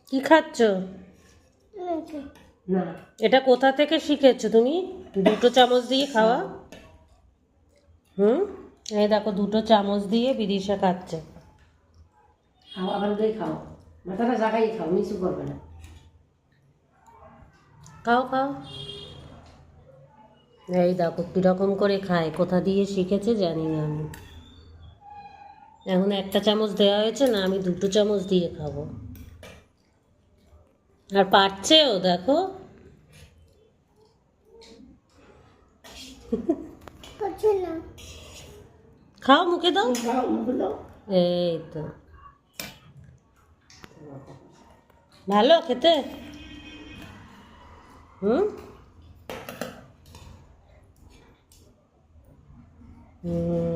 কি খাচ্ছ? না, এটা কোথা থেকে শিখেছো তুমি? দুটো চামচ দিয়ে খাওয়া? এই দেখো দুটো চামচ দিয়ে বিদিশা খাচ্ছে। খাও, আবার দিয়ে খাও, মাথাটা জাগাই খাও, মিছু করবে না। খাও খাও। এই দেখো কিরকম করে খায়, কোথা দিয়ে শিখেছে জানি না আমি। এখন একটা চামচ দেওয়া হয়েছে না, আমি দুটো চামচ দিয়ে খাবো। আর পারছেও দেখো। খাও, মুখে দাও। খাও, মুখে দাও। এই তো ভালো খেতে। হুম হুম